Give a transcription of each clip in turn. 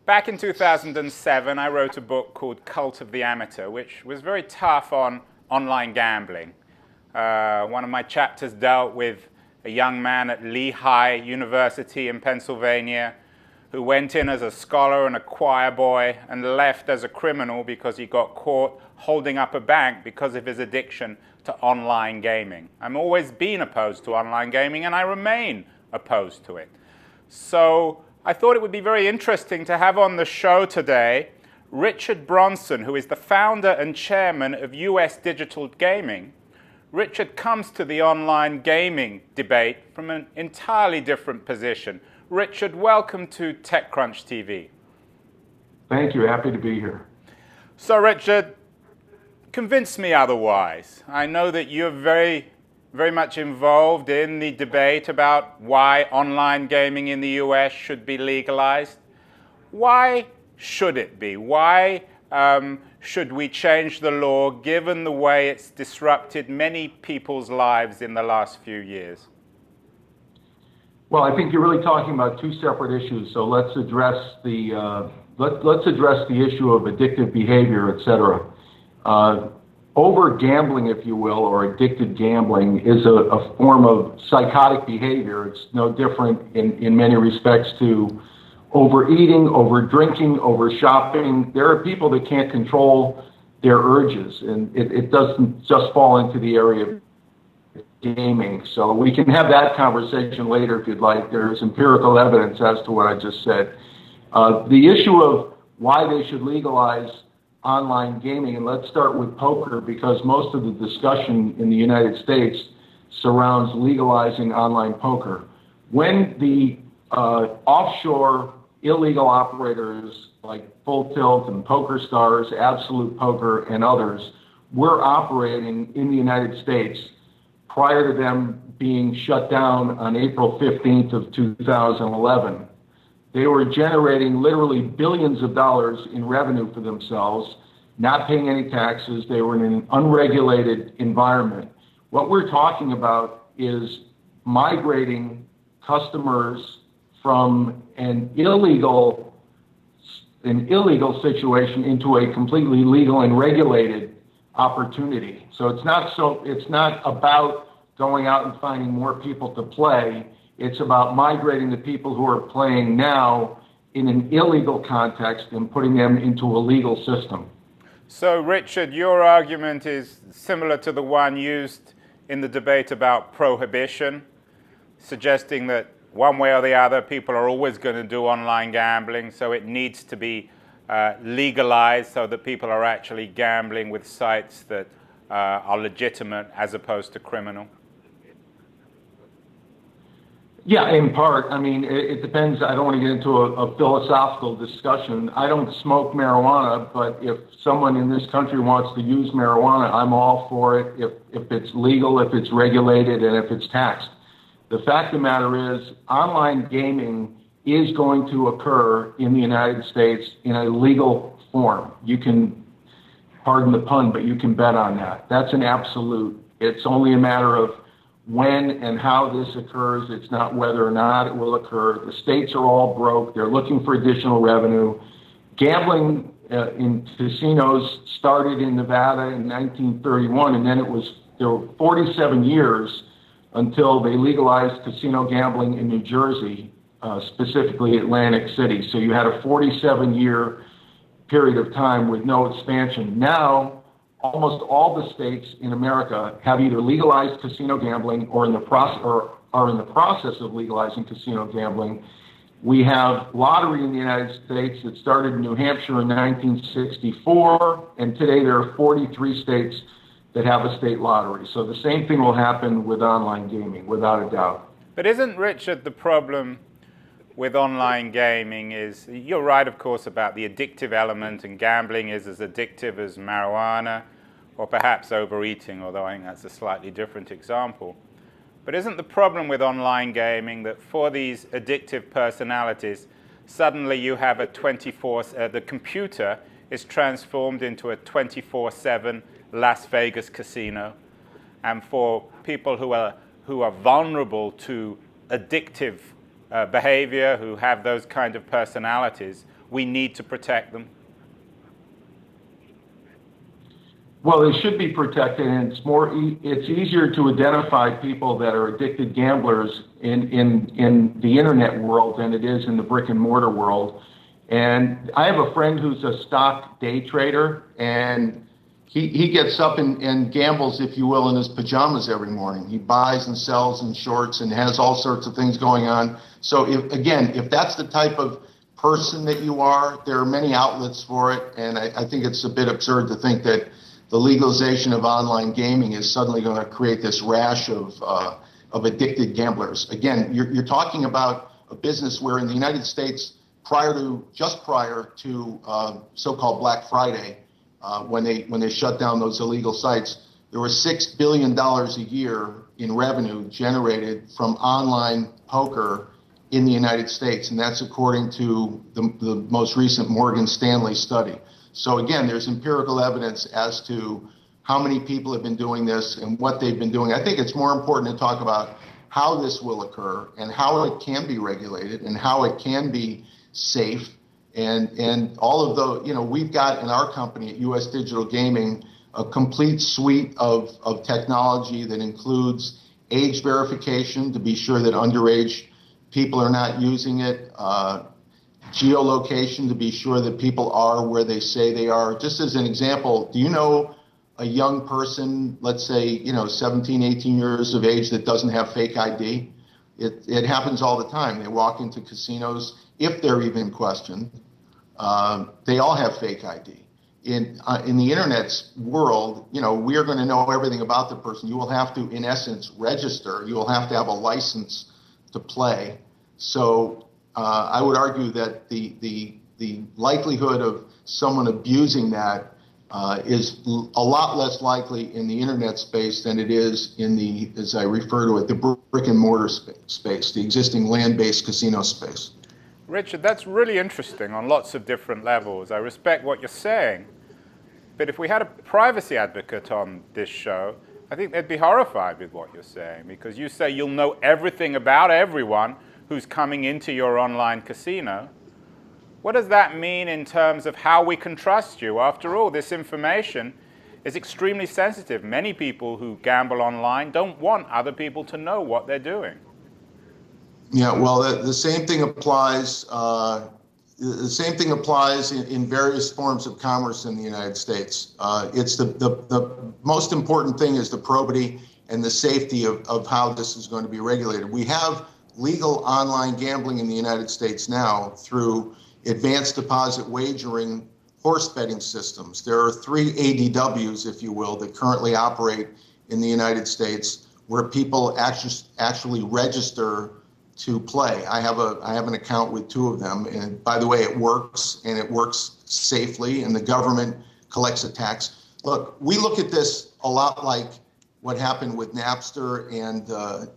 Back in 2007, I wrote a book called Cult of the Amateur, which was very tough on online gambling. One of my chapters dealt with a young man at Lehigh University in Pennsylvania who went in as a scholar and a choir boy and left as a criminal because he got caught holding up a bank because of his addiction to online gaming. I've always been opposed to online gaming, and I remain opposed to it. So I thought it would be very interesting to have on the show today Richard Bronson, who is the founder and chairman of US Digital Gaming. Richard comes to the online gaming debate from an entirely different position. Richard, welcome to TechCrunch TV. Thank you. Happy to be here. So, Richard, convince me otherwise. I know that you're very much involved in the debate about why online gaming in the US should be legalized. Why should it be? Why should we change the law given the way it's disrupted many people's lives in the last few years? Well, I think you're really talking about two separate issues. So let's address the issue of addictive behavior, et cetera. Over gambling, if you will, or addicted gambling is a form of psychotic behavior. It's no different in many respects to overeating, over drinking, over shopping. There are people that can't control their urges, and it doesn't just fall into the area of gaming. So we can have that conversation later if you'd like. There's empirical evidence as to what I just said. The issue of why they should legalize online gaming, and let's start with poker because most of the discussion in the United States surrounds legalizing online poker. When the offshore illegal operators like Full Tilt and Poker Stars, Absolute Poker, and others were operating in the United States prior to them being shut down on April 15th of 2011. They were generating literally billions of dollars in revenue for themselves, not paying any taxes. They were in an unregulated environment. What we're talking about is migrating customers from an illegal situation into a completely legal and regulated opportunity. So it's not about going out and finding more people to play. It's about migrating the people who are playing now in an illegal context and putting them into a legal system. So, Richard, your argument is similar to the one used in the debate about prohibition, suggesting that one way or the other, people are always going to do online gambling, so it needs to be legalized so that people are actually gambling with sites that are legitimate as opposed to criminal. Yeah, in part. I mean, it depends. I don't want to get into a philosophical discussion. I don't smoke marijuana, but if someone in this country wants to use marijuana, I'm all for it if it's legal, if it's regulated, and if it's taxed. The fact of the matter is, online gaming is going to occur in the United States in a legal form. You can, pardon the pun, but you can bet on that. That's an absolute. It's only a matter of when and how this occurs. It's not whether or not it will occur. The states are all broke. They're looking for additional revenue. Gambling in casinos started in Nevada in 1931, and then there were 47 years until they legalized casino gambling in New Jersey, specifically Atlantic City. So you had a 47-year period of time with no expansion. Now, almost all the states in America have either legalized casino gambling or are in the process of legalizing casino gambling. We have lottery in the United States that started in New Hampshire in 1964, and today there are 43 states that have a state lottery. So the same thing will happen with online gaming, without a doubt. But isn't, Richard, the problem with online gaming is, you're right, of course, about the addictive element, and gambling is as addictive as marijuana or perhaps overeating, although I think that's a slightly different example. But isn't the problem with online gaming that for these addictive personalities, suddenly you have the computer is transformed into a 24/7 Las Vegas casino, and for people who are vulnerable to addictive behavior, who have those kind of personalities, we need to protect them? Well, they should be protected, and it's easier to identify people that are addicted gamblers in the internet world than it is in the brick and mortar world. And I have a friend who's a stock day trader, and he gets up and gambles, if you will, in his pajamas every morning. He buys and sells in shorts and has all sorts of things going on. So if that's the type of person that you are, there are many outlets for it, and I think it's a bit absurd to think that the legalization of online gaming is suddenly going to create this rash of addicted gamblers. Again, you're talking about a business where in the United States, just prior to so-called Black Friday, when they shut down those illegal sites, there was $6 billion a year in revenue generated from online poker in the United States, and that's according to the most recent Morgan Stanley study. So again, there's empirical evidence as to how many people have been doing this and what they've been doing. I think it's more important to talk about how this will occur and how it can be regulated and how it can be safe. And all of the, we've got in our company at US Digital Gaming a complete suite of technology that includes age verification to be sure that underage people are not using it, geolocation to be sure that people are where they say they are. Just as an example, do you know a young person, let's say, 17, 18 years of age that doesn't have fake ID? It happens all the time. They walk into casinos, if they're even questioned, they all have fake ID. In the internet's world, we are going to know everything about the person. You will have to, in essence, register. You will have to have a license to play. So I would argue that the likelihood of someone abusing that is a lot less likely in the internet space than it is in the, as I refer to it, the brick and mortar space, the existing land-based casino space. Richard, that's really interesting on lots of different levels. I respect what you're saying, but if we had a privacy advocate on this show, I think they'd be horrified with what you're saying, because you say you'll know everything about everyone who's coming into your online casino. What does that mean in terms of how we can trust you? After all, this information is extremely sensitive. Many people who gamble online don't want other people to know what they're doing. Yeah, well, the same thing applies. The same thing applies in various forms of commerce in the United States. It's the most important thing is the probity and the safety of how this is going to be regulated. We have legal online gambling in the United States now through advanced deposit wagering horse betting systems. There are 3 ADWs, if you will, that currently operate in the United States where people actually register to play. I have an account with 2 of them, and by the way, it works, and it works safely, and the government collects a tax. Look, we look at this a lot like what happened with Napster and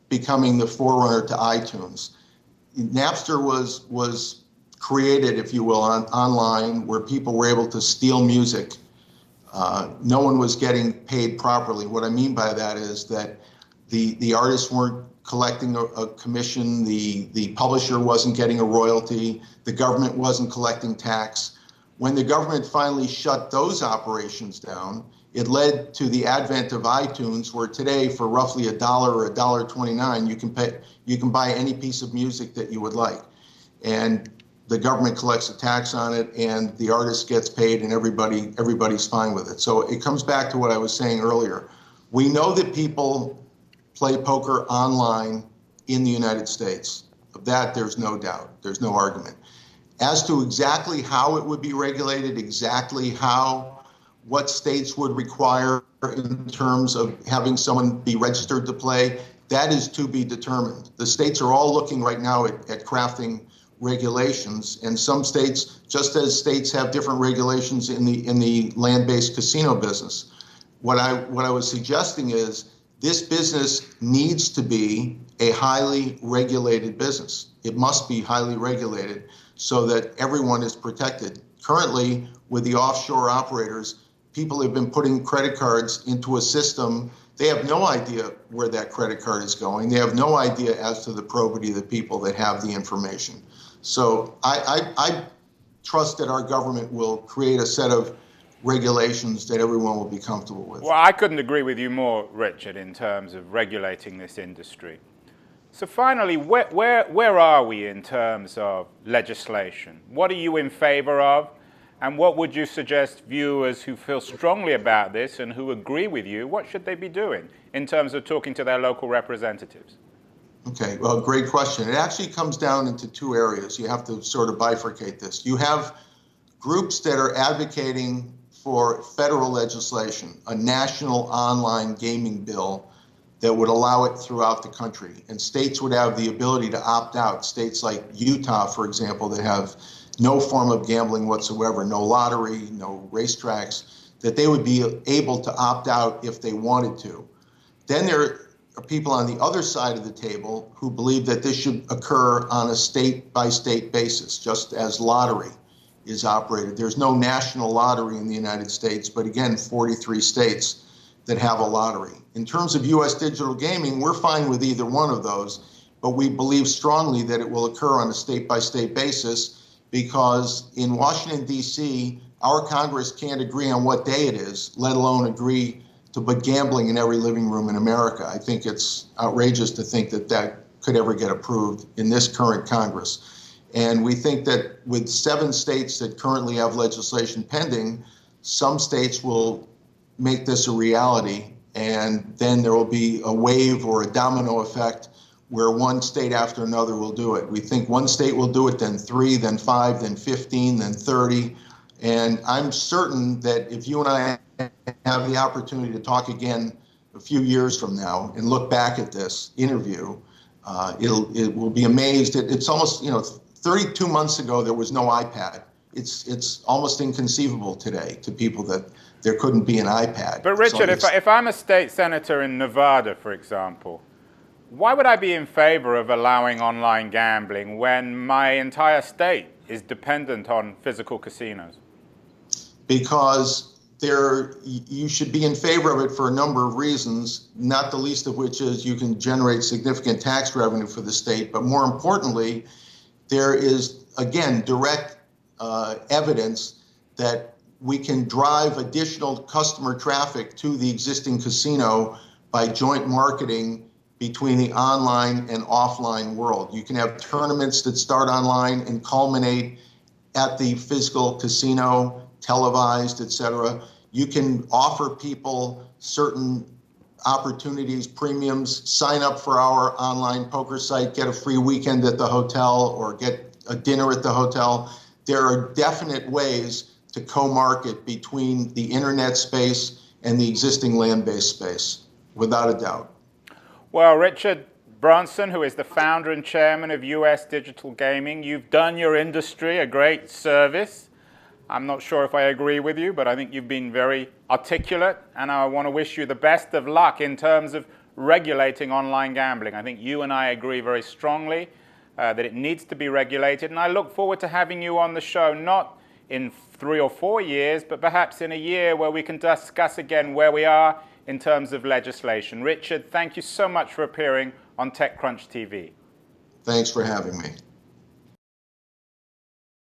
becoming the forerunner to iTunes. Napster was created, if you will, online where people were able to steal music. No one was getting paid properly. What I mean by that is that the artists weren't collecting a commission, the publisher wasn't getting a royalty, the government wasn't collecting tax. When the government finally shut those operations down, it led to the advent of iTunes, where today for roughly $1 or $1.29, you can buy any piece of music that you would like. And the government collects a tax on it, and the artist gets paid, and everybody's fine with it. So it comes back to what I was saying earlier. We know that people play poker online in the United States. Of that, there's no doubt. There's no argument. As to exactly how it would be regulated, exactly what states would require in terms of having someone be registered to play, that is to be determined. The states are all looking right now at crafting regulations, and some states, just as states have different regulations in the land-based casino business. What I was suggesting is this business needs to be a highly regulated business. It must be highly regulated so that everyone is protected. Currently, with the offshore operators, people have been putting credit cards into a system. They have no idea where that credit card is going. They have no idea as to the probity of the people that have the information. So I trust that our government will create a set of regulations that everyone will be comfortable with. Well, I couldn't agree with you more, Richard, in terms of regulating this industry. So finally, where are we in terms of legislation? What are you in favor of? And what would you suggest viewers who feel strongly about this and who agree with you, what should they be doing in terms of talking to their local representatives? Okay, well, great question. It actually comes down into two areas. You have to sort of bifurcate this. You have groups that are advocating for federal legislation, a national online gaming bill that would allow it throughout the country. And states would have the ability to opt out. States like Utah, for example, that have no form of gambling whatsoever, no lottery, no racetracks, that they would be able to opt out if they wanted to. Then there are people on the other side of the table who believe that this should occur on a state-by-state basis, just as lottery is operated. There's no national lottery in the United States, but again, 43 states that have a lottery. In terms of U.S. digital gaming, we're fine with either one of those, but we believe strongly that it will occur on a state-by-state basis because in Washington, D.C., our Congress can't agree on what day it is, let alone agree to put gambling in every living room in America. I think it's outrageous to think that that could ever get approved in this current Congress. And we think that with 7 states that currently have legislation pending, some states will make this a reality, and then there will be a wave or a domino effect where one state after another will do it. We think one state will do it, then 3, then 5, then 15, then 30. And I'm certain that if you and I have the opportunity to talk again a few years from now and look back at this interview, it will be amazed. It's almost, 32 months ago, there was no iPad. It's almost inconceivable today to people that there couldn't be an iPad. But Richard, if I'm a state senator in Nevada, for example, why would I be in favor of allowing online gambling when my entire state is dependent on physical casinos? Because you should be in favor of it for a number of reasons, not the least of which is you can generate significant tax revenue for the state. But more importantly, there is, again, direct evidence that we can drive additional customer traffic to the existing casino by joint marketing between the online and offline world. You can have tournaments that start online and culminate at the physical casino, televised, etc. You can offer people certain opportunities, premiums, sign up for our online poker site, get a free weekend at the hotel, or get a dinner at the hotel. There are definite ways to co-market between the internet space and the existing land-based space, without a doubt. Well, Richard Bronson, who is the founder and chairman of US Digital Gaming, you've done your industry a great service. I'm not sure if I agree with you, but I think you've been very articulate, and I want to wish you the best of luck in terms of regulating online gambling. I think you and I agree very strongly that it needs to be regulated, and I look forward to having you on the show, not in 3 or 4 years, but perhaps in a year where we can discuss again where we are in terms of legislation. Richard, thank you so much for appearing on TechCrunch TV. Thanks for having me.